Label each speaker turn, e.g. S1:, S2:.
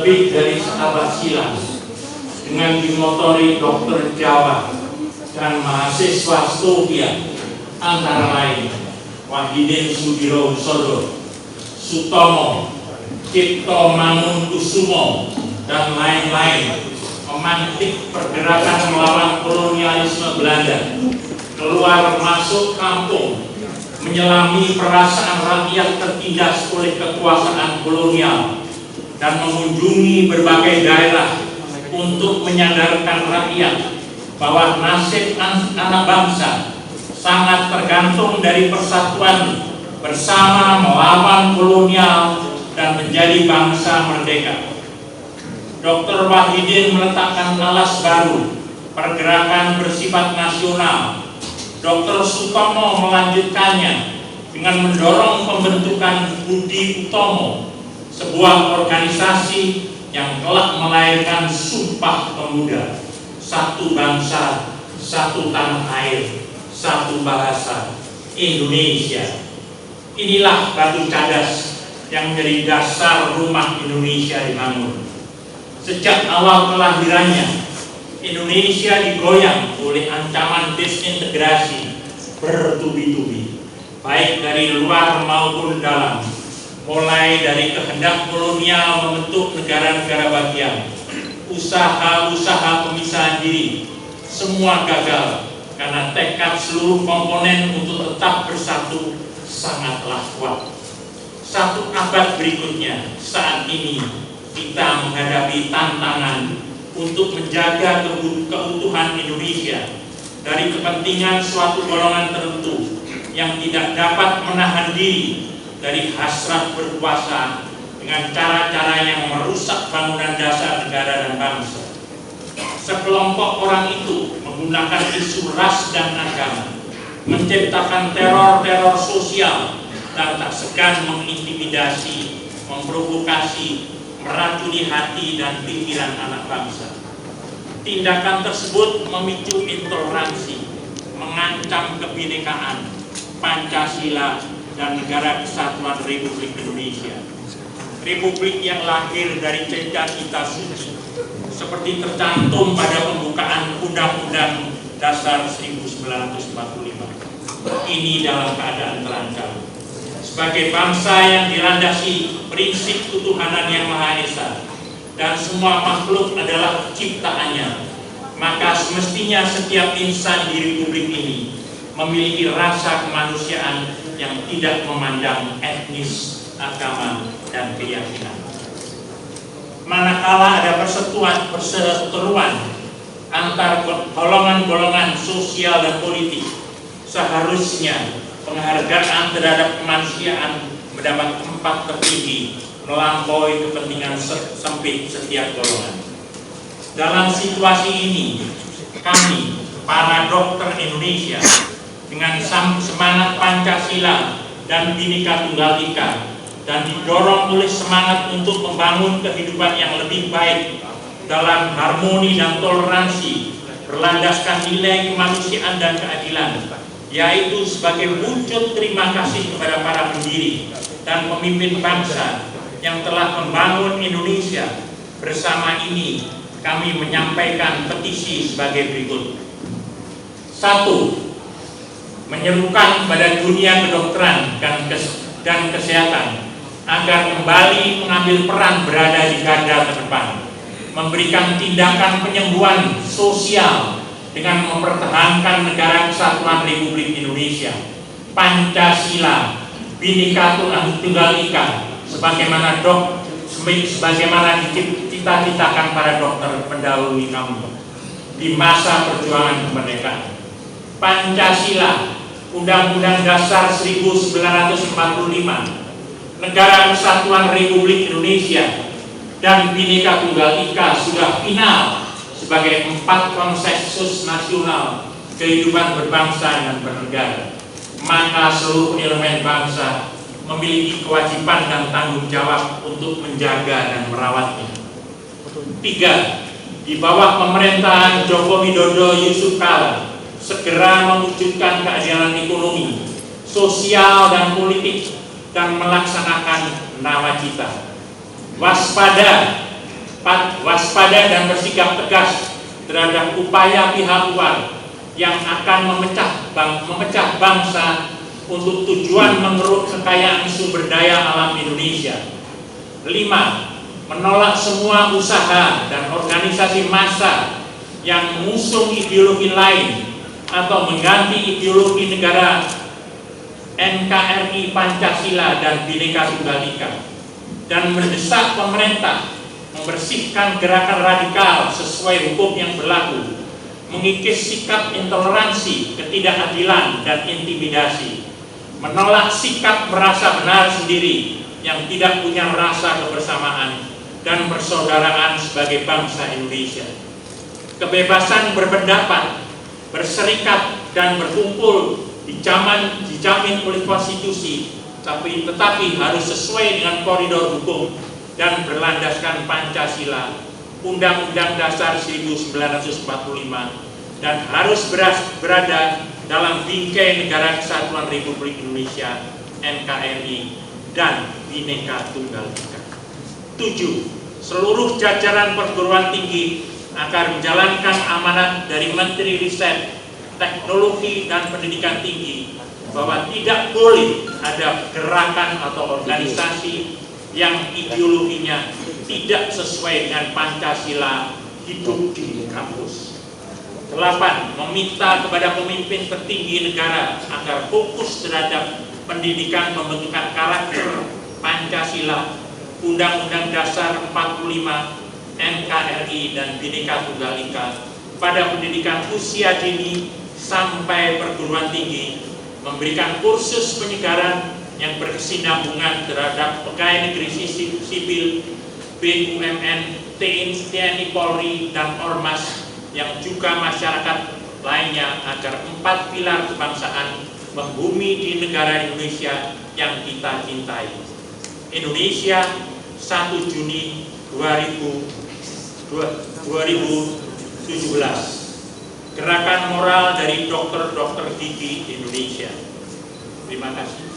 S1: lebih dari seabad silam dengan dimotori dokter Jawa dan mahasiswa Stovia antara lain Wahidin Sudirohusodo, Sutomo, Cipto Mangunkusumo, dan lain-lain memantik pergerakan melawan kolonialisme Belanda, keluar masuk kampung, menyelami perasaan rakyat tertindas oleh kekuasaan kolonial, dan mengunjungi berbagai daerah untuk menyadarkan rakyat bahwa nasib anak bangsa sangat tergantung dari persatuan bersama melawan kolonial dan menjadi bangsa merdeka. Dr. Wahidin meletakkan alas baru pergerakan bersifat nasional. Dr. Sutomo melanjutkannya dengan mendorong pembentukan Budi Utomo, sebuah organisasi yang telah melahirkan Sumpah Pemuda, satu bangsa, satu tanah air, satu bahasa, Indonesia. Inilah batu cadas yang menjadi dasar rumah Indonesia dibangun. Sejak awal kelahirannya, Indonesia digoyang oleh ancaman disintegrasi bertubi-tubi, baik dari luar maupun dalam, mulai dari kehendak kolonial membentuk negara-negara bagian, usaha-usaha pemisahan diri, semua gagal karena tekad seluruh komponen untuk tetap bersatu sangatlah kuat. Satu abad berikutnya, saat ini kita menghadapi tantangan untuk menjaga keutuhan Indonesia dari kepentingan suatu golongan tertentu yang tidak dapat menahan diri dari hasrat berkuasa dengan cara-cara yang merusak bangunan dasar negara dan bangsa. Sekelompok orang itu menggunakan isu ras dan agama, menciptakan teror-teror sosial dan tak segan mengintimidasi, memprovokasi, meracuni hati dan pikiran anak bangsa. Tindakan tersebut memicu intoleransi, mengancam kebinekaan, Pancasila, dan Negara Kesatuan Republik Indonesia. Republik yang lahir dari cita-cita suci, seperti tercantum pada pembukaan Undang-Undang Dasar 1945. Ini dalam keadaan terancam. Sebagai bangsa yang dilandasi prinsip ketuhanan yang Maha Esa dan semua makhluk adalah ciptaannya, maka semestinya setiap insan di Republik ini memiliki rasa kemanusiaan yang tidak memandang etnis, agama, dan keyakinan. Manakala ada perseteruan antar golongan-golongan sosial dan politik, seharusnya penghargaan terhadap kemanusiaan mendapat tempat tertinggi melampaui kepentingan sempit setiap golongan. Dalam situasi ini, kami, para dokter Indonesia, dengan semangat Pancasila dan Bhinneka Tunggal Ika, dan didorong oleh semangat untuk membangun kehidupan yang lebih baik dalam harmoni dan toleransi, berlandaskan nilai kemanusiaan dan keadilan, yaitu sebagai wujud terima kasih kepada para pendiri dan pemimpin bangsa yang telah membangun Indonesia. Bersama ini kami menyampaikan petisi sebagai berikut. 1. Menyerukan pada dunia kedokteran dan kesehatan agar kembali mengambil peran berada di garda terdepan, memberikan tindakan penyembuhan sosial dengan mempertahankan Negara Kesatuan Republik Indonesia, Pancasila, Bhinneka Tunggal Ika, sebagaimana dicita-citakan para dokter pendahulu kami di masa perjuangan kemerdekaan. Pancasila, Undang-Undang Dasar 1945, Negara Kesatuan Republik Indonesia, dan Bhinneka Tunggal Ika sudah final sebagai 4 konsensus nasional kehidupan berbangsa dan bernegara. Maka seluruh elemen bangsa memiliki kewajiban dan tanggung jawab untuk menjaga dan merawatnya. 3. Di bawah pemerintahan Joko Widodo Yusuf Kala, segera mewujudkan keadilan ekonomi, sosial, dan politik, dan melaksanakan nawacita. Waspada waspada dan bersikap tegas terhadap upaya pihak luar yang akan memecah bangsa untuk tujuan mengeruk kekayaan sumber daya alam Indonesia. 5. Menolak semua usaha dan organisasi massa yang mengusung ideologi lain atau mengganti ideologi negara NKRI, Pancasila, dan Bhinneka Tunggal Ika, dan mendesak pemerintah membersihkan gerakan radikal sesuai hukum yang berlaku, mengikis sikap intoleransi, ketidakadilan, dan intimidasi, menolak sikap merasa benar sendiri yang tidak punya rasa kebersamaan dan persaudaraan sebagai bangsa Indonesia. Kebebasan berpendapat, berserikat, dan berkumpul dijamin oleh konstitusi, tetapi harus sesuai dengan koridor hukum dan berlandaskan Pancasila, Undang-Undang Dasar 1945, dan harus berada dalam bingkai Negara Kesatuan Republik Indonesia (NKRI) dan Bhinneka Tunggal Ika. 7. Seluruh jajaran perguruan tinggi akan menjalankan amanat dari Menteri Riset, Teknologi, dan Pendidikan Tinggi bahwa tidak boleh ada gerakan atau organisasi yang ideologinya tidak sesuai dengan Pancasila hidup di kampus. 8. Meminta kepada pemimpin tertinggi negara agar fokus terhadap pendidikan pembentukan karakter Pancasila, Undang-Undang Dasar 45, NKRI, dan Bhinneka Tunggal Ika pada pendidikan usia dini sampai perguruan tinggi, memberikan kursus penyegaran yang berkesinambungan terhadap pegawai negeri sipil, BUMN, TNI, Polri, dan Ormas, yang juga masyarakat lainnya, agar 4 pilar kebangsaan membumi di negara Indonesia yang kita cintai. Indonesia, 1 Juni 2017. Gerakan moral dari dokter-dokter gigi Indonesia. Terima kasih.